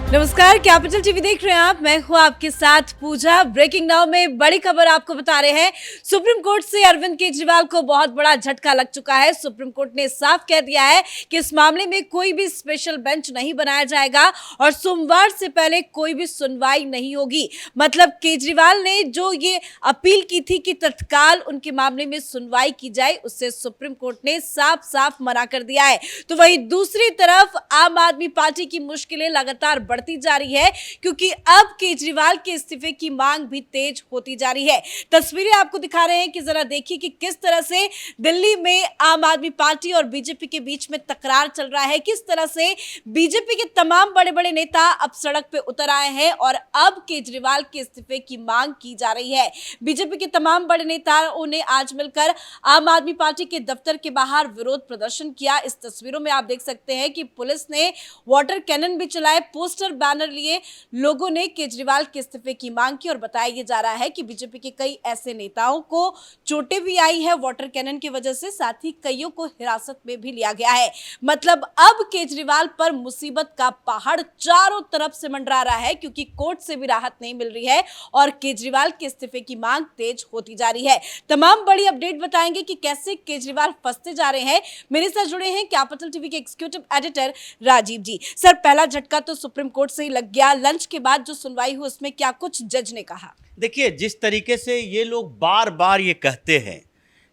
नमस्कार, capital TV देख रहे हैं आप। मैं हूं आपके साथ पूजा। ब्रेकिंग नाउ में बड़ी खबर आपको बता रहे हैं। सुप्रीम कोर्ट से अरविंद केजरीवाल को बहुत बड़ा झटका लग चुका है। सुप्रीम कोर्ट ने साफ कह दिया है कि इस मामले में कोई भी स्पेशल बेंच नहीं बनाया जाएगा और सोमवार से पहले कोई भी सुनवाई नहीं होगी। मतलब केजरीवाल ने जो ये अपील की थी कि तत्काल उनके मामले में सुनवाई की जाए, उससे सुप्रीम कोर्ट ने साफ साफ मना कर दिया है। तो वहीं दूसरी तरफ आम आदमी पार्टी की मुश्किलें लगातार बढ़ती जा रही है, क्योंकि अब केजरीवाल के इस्तीफे की मांग भी तेज होती जा रही है। तस्वीरें आपको दिखा रहे हैं कि जरा देखिए कि किस तरह से दिल्ली में आम आदमी पार्टी और बीजेपी के बीच में तकरार चल रहा है। किस तरह से बीजेपी के तमाम बड़े बड़े नेता अब सड़क पे उतर आए हैं और अब केजरीवाल के इस्तीफे की मांग की जा रही है। बीजेपी के तमाम बड़े नेताओं ने आज मिलकर आम आदमी पार्टी के दफ्तर के बाहर विरोध प्रदर्शन किया। इस तस्वीरों में आप देख सकते हैं कि पुलिस ने वाटर कैनन भी चलाए, पोस्टर बैनर लिए लोगों ने केजरीवाल के इस्तीफे की मांग की। और बताया जा रहा है कि बीजेपी के कई ऐसे नेताओं को चोटें भी आई है वाटर कैनन की वजह से, साथ ही कईयों को हिरासत में भी लिया गया है। मतलब अब केजरीवाल पर मुसीबत का पहाड़ चारों तरफ से मंडरा रहा है, क्योंकि कोर्ट से भी राहत नहीं मिल रही है और केजरीवाल के इस्तीफे की मांग तेज होती जा रही है। तमाम बड़ी अपडेट बताएंगे कि कैसे केजरीवाल फंसते जा रहे हैं। मेरे साथ जुड़े हैं कैपिटल टीवी के एग्जीक्यूटिव एडिटर राजीव जी। सर, पहला झटका तो सुप्रीम कोर्ट से ही लग गया। लंच के बाद जो सुनवाई हुई उसमें क्या कुछ जज ने कहा? देखिए, जिस तरीके से ये लोग बार बार ये कहते हैं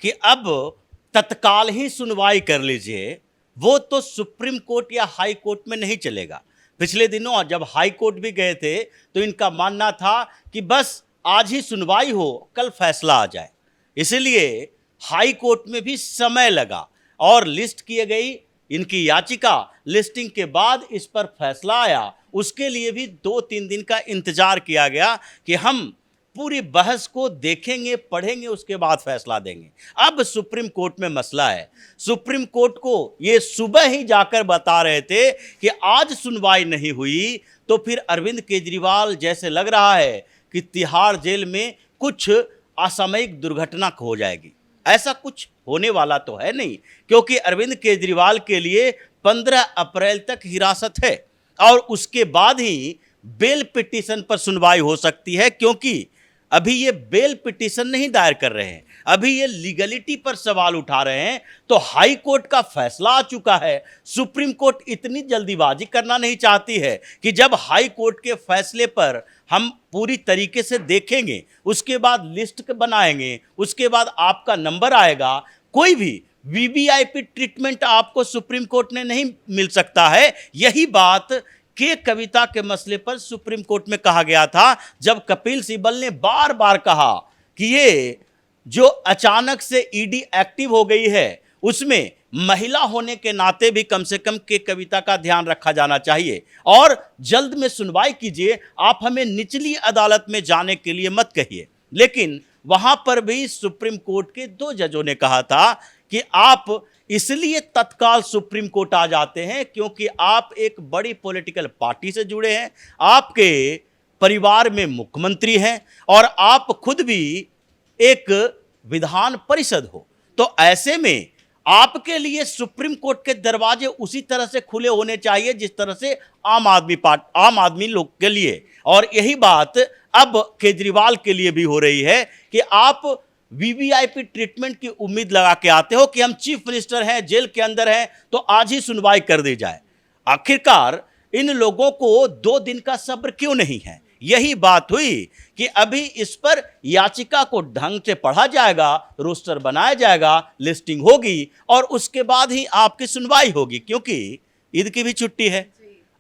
कि अब तत्काल ही सुनवाई कर लीजिए, वो तो सुप्रीम कोर्ट या हाई कोर्ट में नहीं चलेगा। पिछले दिनों जब हाई कोर्ट भी गए थे तो इनका मानना था कि बस आज ही सुनवाई हो, कल फैसला आ जाए। इसलिए हाई कोर्ट में भी समय लगा और लिस्ट की गई इनकी याचिका। लिस्टिंग के बाद इस पर फैसला आया, उसके लिए भी 2-3 दिन का इंतजार किया गया कि हम पूरी बहस को देखेंगे, पढ़ेंगे, उसके बाद फैसला देंगे। अब सुप्रीम कोर्ट में मसला है। सुप्रीम कोर्ट को ये सुबह ही जाकर बता रहे थे कि आज सुनवाई नहीं हुई तो फिर अरविंद केजरीवाल जैसे लग रहा है कि तिहाड़ जेल में कुछ असामयिक दुर्घटना हो जाएगी। ऐसा कुछ होने वाला तो है नहीं, क्योंकि अरविंद केजरीवाल के लिए 15 अप्रैल तक हिरासत है और उसके बाद ही बेल पिटीशन पर सुनवाई हो सकती है। क्योंकि अभी ये बेल पिटीशन नहीं दायर कर रहे हैं, अभी ये लीगलिटी पर सवाल उठा रहे हैं। तो हाई कोर्ट का फैसला आ चुका है। सुप्रीम कोर्ट इतनी जल्दीबाजी करना नहीं चाहती है कि जब हाई कोर्ट के फैसले पर हम पूरी तरीके से देखेंगे, उसके बाद लिस्ट बनाएंगे, उसके बाद आपका नंबर आएगा। कोई भी वीवीआईपी ट्रीटमेंट आपको सुप्रीम कोर्ट ने नहीं मिल सकता है। यही बात के कविता के मसले पर सुप्रीम कोर्ट में कहा गया था, जब कपिल सिब्बल ने बार बार कहा कि ये जो अचानक से ईडी एक्टिव हो गई है उसमें महिला होने के नाते भी कम से कम के कविता का ध्यान रखा जाना चाहिए और जल्द में सुनवाई कीजिए। आप हमें निचली अदालत में जाने के लिए मत कहिए। लेकिन वहां पर भी सुप्रीम कोर्ट के 2 जजों ने कहा था कि आप इसलिए तत्काल सुप्रीम कोर्ट आ जाते हैं क्योंकि आप एक बड़ी पॉलिटिकल पार्टी से जुड़े हैं, आपके परिवार में मुख्यमंत्री हैं और आप खुद भी एक विधान परिषद हो। तो ऐसे में आपके लिए सुप्रीम कोर्ट के दरवाजे उसी तरह से खुले होने चाहिए जिस तरह से आम आदमी लोग के लिए। और यही बात अब केजरीवाल के लिए भी हो रही है कि आप वीवीआईपी ट्रीटमेंट की उम्मीद लगा के आते हो कि हम चीफ मिनिस्टर हैं, जेल के अंदर हैं, तो आज ही सुनवाई कर दी जाए। आखिरकार इन लोगों को 2 दिन का सब्र क्यों नहीं है? यही बात हुई कि अभी इस पर याचिका को ढंग से पढ़ा जाएगा, रोस्टर बनाया जाएगा, लिस्टिंग होगी और उसके बाद ही आपकी सुनवाई होगी, क्योंकि ईद की भी छुट्टी है।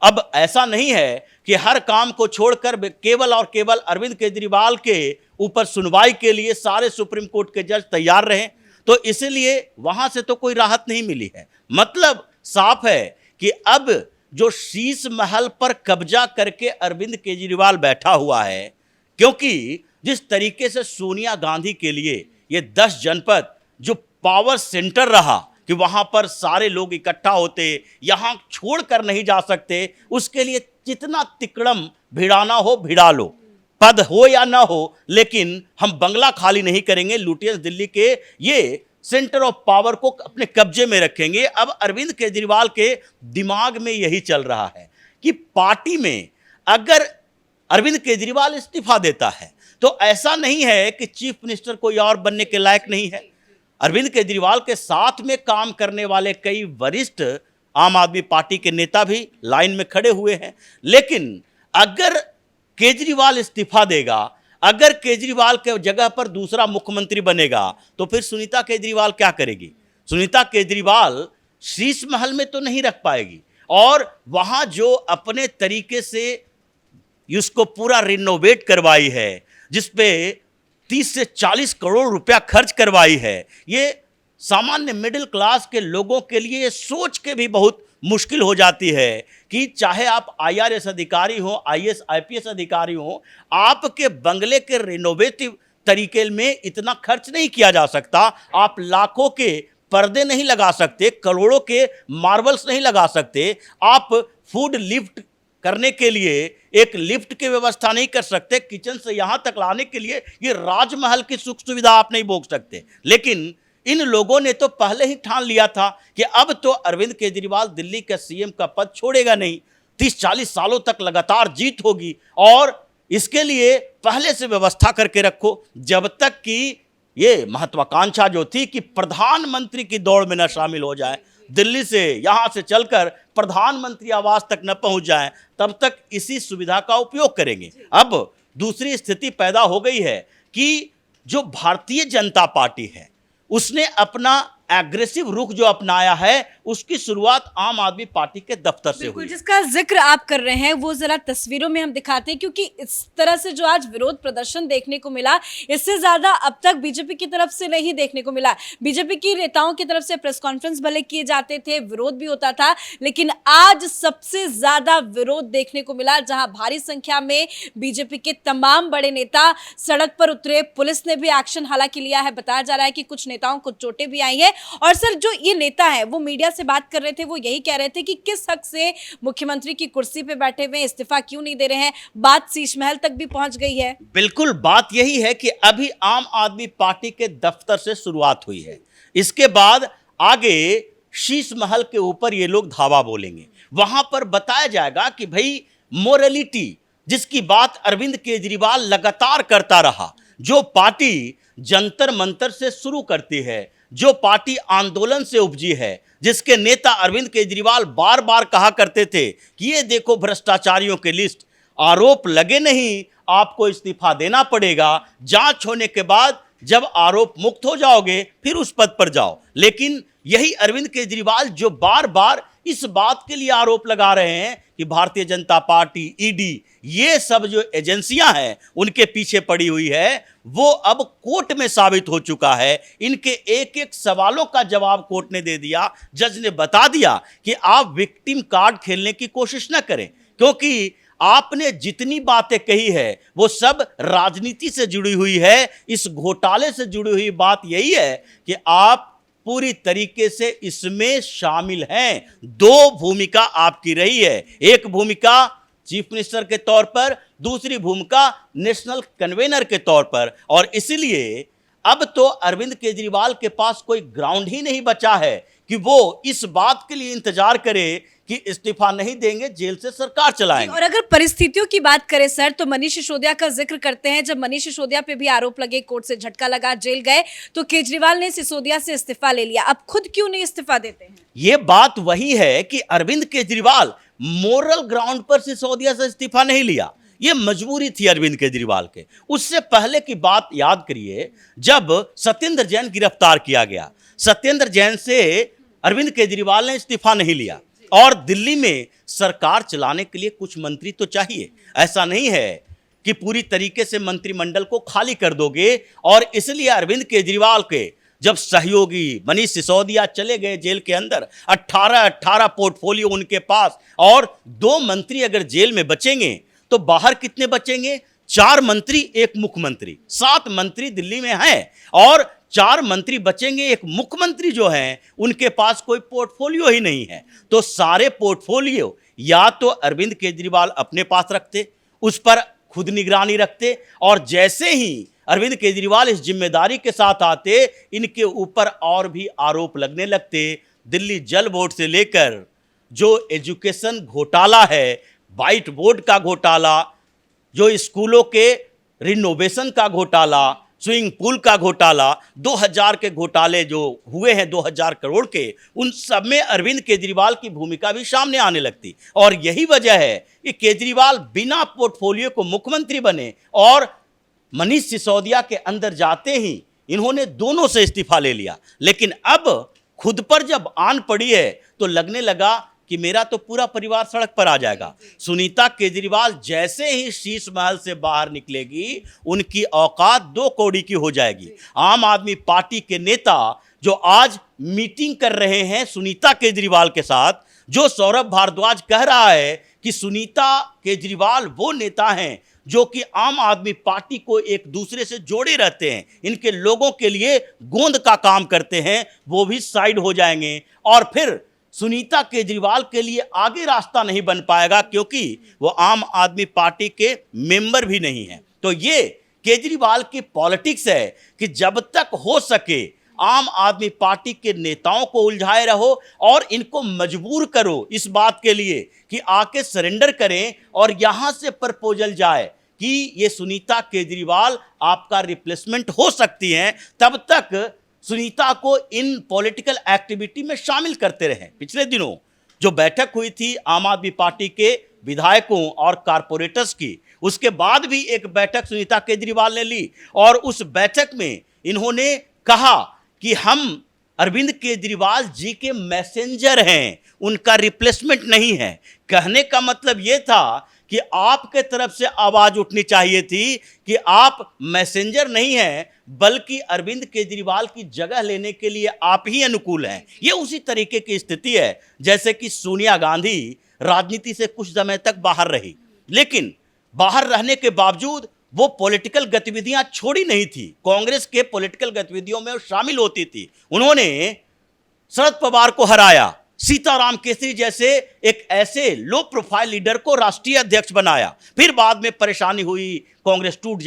अब ऐसा नहीं है कि हर काम को छोड़कर केवल और केवल अरविंद केजरीवाल के ऊपर सुनवाई के लिए सारे सुप्रीम कोर्ट के जज तैयार रहे, तो इसलिए वहां से तो कोई राहत नहीं मिली है। मतलब साफ है कि अब जो शीश महल पर कब्जा करके अरविंद केजरीवाल बैठा हुआ है, क्योंकि जिस तरीके से सोनिया गांधी के लिए ये 10 जनपद जो पावर सेंटर रहा कि वहां पर सारे लोग इकट्ठा होते, यहां छोड़कर नहीं जा सकते, उसके लिए जितना तिकड़म भिड़ाना हो भिड़ा लो, पद हो या ना हो, लेकिन हम बंगला खाली नहीं करेंगे। लुटियंस दिल्ली के ये सेंटर ऑफ पावर को अपने कब्जे में रखेंगे। अब अरविंद केजरीवाल के दिमाग में यही चल रहा है कि पार्टी में अगर अरविंद केजरीवाल इस्तीफा देता है तो ऐसा नहीं है कि चीफ मिनिस्टर कोई और बनने के लायक नहीं है। अरविंद केजरीवाल के साथ में काम करने वाले कई वरिष्ठ आम आदमी पार्टी के नेता भी लाइन में खड़े हुए हैं। लेकिन अगर केजरीवाल इस्तीफा देगा, अगर केजरीवाल के जगह पर दूसरा मुख्यमंत्री बनेगा, तो फिर सुनीता केजरीवाल क्या करेगी? सुनीता केजरीवाल शीश महल में तो नहीं रख पाएगी, और वहां जो अपने तरीके से उसको पूरा रिनोवेट करवाई है, जिसपे 30 से 40 करोड़ रुपया खर्च करवाई है, ये सामान्य मिडिल क्लास के लोगों के लिए ये सोच के भी बहुत मुश्किल हो जाती है कि चाहे आप IRS अधिकारी हो, IAS IPS अधिकारी हो, आपके बंगले के रिनोवेटिव तरीके में इतना खर्च नहीं किया जा सकता। आप लाखों के पर्दे नहीं लगा सकते, करोड़ों के मार्बल्स नहीं लगा सकते, आप फूड लिफ्ट करने के लिए एक लिफ्ट की व्यवस्था नहीं कर सकते, किचन से यहां तक लाने के लिए ये राजमहल की सुख सुविधा आप नहीं भोग सकते। लेकिन इन लोगों ने तो पहले ही ठान लिया था कि अब तो अरविंद केजरीवाल दिल्ली का CM का पद छोड़ेगा नहीं, 30-40 सालों तक लगातार जीत होगी, और इसके लिए पहले से व्यवस्था करके रखो, जब तक कि ये महत्वाकांक्षा जो थी कि प्रधानमंत्री की दौड़ में न शामिल हो जाए, दिल्ली से यहां से चलकर प्रधानमंत्री आवास तक न पहुंच जाए, तब तक इसी सुविधा का उपयोग करेंगे। अब दूसरी स्थिति पैदा हो गई है कि जो भारतीय जनता पार्टी है उसने अपना एग्रेसिव रुख जो अपनाया है, उसकी शुरुआत आम आदमी पार्टी के दफ्तर से हुई। जिसका जिक्र आप कर रहे हैं वो जरा तस्वीरों में हम दिखाते हैं, क्योंकि इस तरह से जो आज विरोध प्रदर्शन देखने को मिला, इससे ज्यादा अब तक बीजेपी की तरफ से नहीं देखने को मिला। बीजेपी की नेताओं की तरफ से प्रेस कॉन्फ्रेंस भले किए जाते थे, विरोध भी होता था, लेकिन आज सबसे ज्यादा विरोध देखने को मिला, जहां भारी संख्या में बीजेपी के तमाम बड़े नेता सड़क पर उतरे। पुलिस ने भी एक्शन हालांकि लिया है, बताया जा रहा है कि कुछ नेताओं को चोटें भी आई हैं। और सर, जो ये नेता है वो मीडिया से बात कर रहे थे, वो यही कह रहे थे कि किस हक से मुख्यमंत्री की कुर्सी पे बैठे हुए इस्तीफा क्यों नहीं दे रहे हैं। बात शीश महल तक भी पहुंच गई है। बिल्कुल, बात यही है कि अभी आम आदमी पार्टी के दफ्तर से शुरुआत हुई है, इसके बाद आगे शीश महल के ऊपर ये लोग धावा बोलेंगे। वहां पर बताया जाएगा कि भाई मोरलिटी, जिसकी बात अरविंद केजरीवाल लगातार करता रहा, जो पार्टी जंतर मंतर से शुरू करती है, जो पार्टी आंदोलन से उपजी है, जिसके नेता अरविंद केजरीवाल बार बार कहा करते थे कि ये देखो भ्रष्टाचारियों की लिस्ट, आरोप लगे नहीं आपको इस्तीफा देना पड़ेगा, जांच होने के बाद जब आरोप मुक्त हो जाओगे फिर उस पद पर जाओ। लेकिन यही अरविंद केजरीवाल जो बार बार इस बात के लिए आरोप लगा रहे हैं कि भारतीय जनता पार्टी, ED, ये सब जो एजेंसियां हैं उनके पीछे पड़ी हुई है, वो अब कोर्ट में साबित हो चुका है। इनके एक एक सवालों का जवाब कोर्ट ने दे दिया। जज ने बता दिया कि आप विक्टिम कार्ड खेलने की कोशिश न करें, क्योंकि आपने जितनी बातें कही है वो सब राजनीति से जुड़ी हुई है। इस घोटाले से जुड़ी हुई बात यही है कि आप पूरी तरीके से इसमें शामिल हैं। दो भूमिका आपकी रही है, एक भूमिका चीफ मिनिस्टर के तौर पर, दूसरी भूमिका नेशनल कन्वेनर के तौर पर, और इसलिए अब तो अरविंद केजरीवाल के पास कोई ग्राउंड ही नहीं बचा है कि वो इस बात के लिए इंतजार करे कि इस्तीफा नहीं देंगे, जेल से सरकार चलाएंगे। और अगर परिस्थितियों की बात करें सर, तो मनीष सिसोदिया का जिक्र करते हैं। जब मनीष सिसोदिया पे भी आरोप लगे, कोर्ट से झटका लगा, जेल गए, तो केजरीवाल ने सिसोदिया से इस्तीफा ले लिया। अब खुद क्यों नहीं इस्तीफा देते हैं? ये बात वही है कि अरविंद केजरीवाल मोरल ग्राउंड पर सिसोदिया से इस्तीफा नहीं लिया, ये मजबूरी थी अरविंद केजरीवाल के। उससे पहले की बात याद करिए, जब सत्येंद्र जैन गिरफ्तार किया गया, सत्येंद्र जैन से अरविंद केजरीवाल ने इस्तीफा नहीं लिया, और दिल्ली में सरकार चलाने के लिए कुछ मंत्री तो चाहिए। ऐसा नहीं है कि पूरी तरीके से मंत्रिमंडल को खाली कर दोगे, और इसलिए अरविंद केजरीवाल के जब सहयोगी मनीष सिसोदिया चले गए जेल के अंदर, 18 पोर्टफोलियो उनके पास, और 2 मंत्री अगर जेल में बचेंगे तो बाहर कितने बचेंगे? 4 मंत्री, 1 मुख्यमंत्री, 7 मंत्री दिल्ली में हैं, और 4 मंत्री बचेंगे, 1 मुख्यमंत्री जो हैं उनके पास कोई पोर्टफोलियो ही नहीं है। तो सारे पोर्टफोलियो या तो अरविंद केजरीवाल अपने पास रखते, उस पर खुद निगरानी रखते, और जैसे ही अरविंद केजरीवाल इस जिम्मेदारी के साथ आते, इनके ऊपर और भी आरोप लगने लगते। दिल्ली जल बोर्ड से लेकर जो एजुकेशन घोटाला है, व्हाइट बोर्ड का घोटाला, जो स्कूलों के रिनोवेशन का घोटाला, स्विमिंग पूल का घोटाला, 2000 के घोटाले जो हुए हैं 2000 करोड़ के, उन सब में अरविंद केजरीवाल की भूमिका भी सामने आने लगती। और यही वजह है कि केजरीवाल बिना पोर्टफोलियो को मुख्यमंत्री बने और मनीष सिसोदिया के अंदर जाते ही इन्होंने दोनों से इस्तीफा ले लिया। लेकिन अब खुद पर जब आन पड़ी है तो लगने लगा कि मेरा तो पूरा परिवार सड़क पर आ जाएगा। सुनीता केजरीवाल जैसे ही शीश महल से बाहर निकलेगी, उनकी औकात 2 कौड़ी की हो जाएगी। आम आदमी पार्टी के नेता जो आज मीटिंग कर रहे हैं सुनीता केजरीवाल के साथ, जो सौरभ भारद्वाज कह रहा है कि सुनीता केजरीवाल वो नेता हैं जो कि आम आदमी पार्टी को एक दूसरे से जोड़े रहते हैं, इनके लोगों के लिए गोंद का काम करते हैं, वो भी साइड हो जाएंगे। और फिर सुनीता केजरीवाल के लिए आगे रास्ता नहीं बन पाएगा, क्योंकि वो आम आदमी पार्टी के मेंबर भी नहीं हैं। तो ये केजरीवाल की पॉलिटिक्स है कि जब तक हो सके आम आदमी पार्टी के नेताओं को उलझाए रहो और इनको मजबूर करो इस बात के लिए कि आके सरेंडर करें और यहां से प्रपोजल जाए कि ये सुनीता केजरीवाल आपका रिप्लेसमेंट हो सकती हैं, तब तक सुनीता को इन पॉलिटिकल एक्टिविटी में शामिल करते रहे। पिछले दिनों जो बैठक हुई थी आम आदमी पार्टी के विधायकों और कारपोरेटर्स की, उसके बाद भी एक बैठक सुनीता केजरीवाल ने ली और उस बैठक में इन्होंने कहा कि हम अरविंद केजरीवाल जी के मैसेंजर हैं, उनका रिप्लेसमेंट नहीं है। कहने का मतलब यह था कि आपके तरफ से आवाज उठनी चाहिए थी कि आप मैसेंजर नहीं हैं, बल्कि अरविंद केजरीवाल की जगह लेने के लिए आप ही अनुकूल हैं। ये उसी तरीके की स्थिति है जैसे कि सोनिया गांधी राजनीति से कुछ समय तक बाहर रही, लेकिन बाहर रहने के बावजूद वो पॉलिटिकल गतिविधियां छोड़ी नहीं थी, कांग्रेस के पॉलिटिकल गतिविधियों में शामिल होती थी। उन्होंने शरद पवार को हराया, सीताराम केसरी जैसे एक ऐसे लो प्रोफाइल लीडर को राष्ट्रीय अध्यक्ष बनाया। फिर बाद में परेशानी हुई, कांग्रेस टूट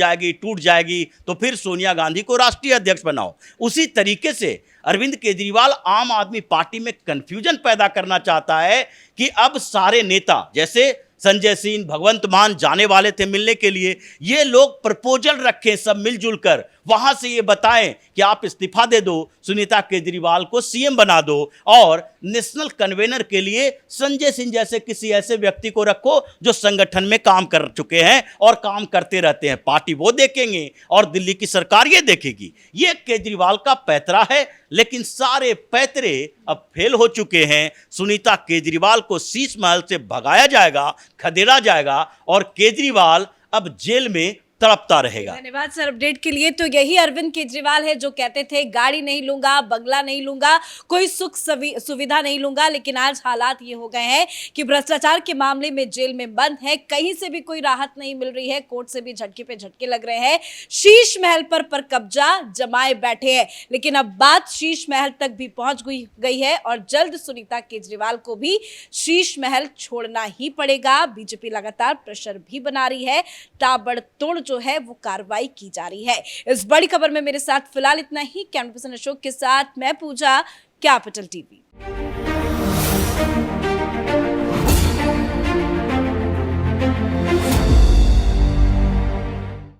जाएगी तो फिर सोनिया गांधी को राष्ट्रीय अध्यक्ष बनाओ। उसी तरीके से अरविंद केजरीवाल आम आदमी पार्टी में कंफ्यूजन पैदा करना चाहता है कि अब सारे नेता, जैसे संजय सिंह, भगवंत मान जाने वाले थे मिलने के लिए, ये लोग प्रपोजल रखें सब मिलजुल कर, वहां से ये बताएं कि आप इस्तीफा दे दो, सुनीता केजरीवाल को सीएम बना दो और नेशनल कन्वेनर के लिए संजय सिंह जैसे किसी ऐसे व्यक्ति को रखो जो संगठन में काम कर चुके हैं और काम करते रहते हैं। पार्टी वो देखेंगे और दिल्ली की सरकार ये देखेगी। ये केजरीवाल का पैतरा है, लेकिन सारे पैतरे अब फेल हो चुके हैं। सुनीता केजरीवाल को शीश महल से भगाया जाएगा, खदेड़ा जाएगा और केजरीवाल अब जेल में तड़पता रहेगा। धन्यवाद सर अपडेट के लिए। तो यही अरविंद केजरीवाल है जो कहते थे गाड़ी नहीं लूंगा, बंगला नहीं लूंगा, कोई सुख सुविधा नहीं लूंगा, लेकिन आज हालात ये हो गए हैं कि भ्रष्टाचार के मामले में जेल में बंद है, कहीं से भी कोई राहत नहीं मिल रही है, कोर्ट से भी झटके पे झटके लग रहे हैं, शीश महल पर कब्जा जमाए बैठे हैं। लेकिन अब बात शीश महल तक भी पहुंच गई है और जल्द सुनीता केजरीवाल को भी शीश महल छोड़ना ही पड़ेगा। बीजेपी लगातार प्रेशर भी बना रही है, ताबड़तोड़ जो है वो कार्रवाई की जा रही है। इस बड़ी खबर में मेरे साथ फिलहाल इतना ही। कैमरा पर्सन अशोक के साथ मैं पूजा, कैपिटल टीवी।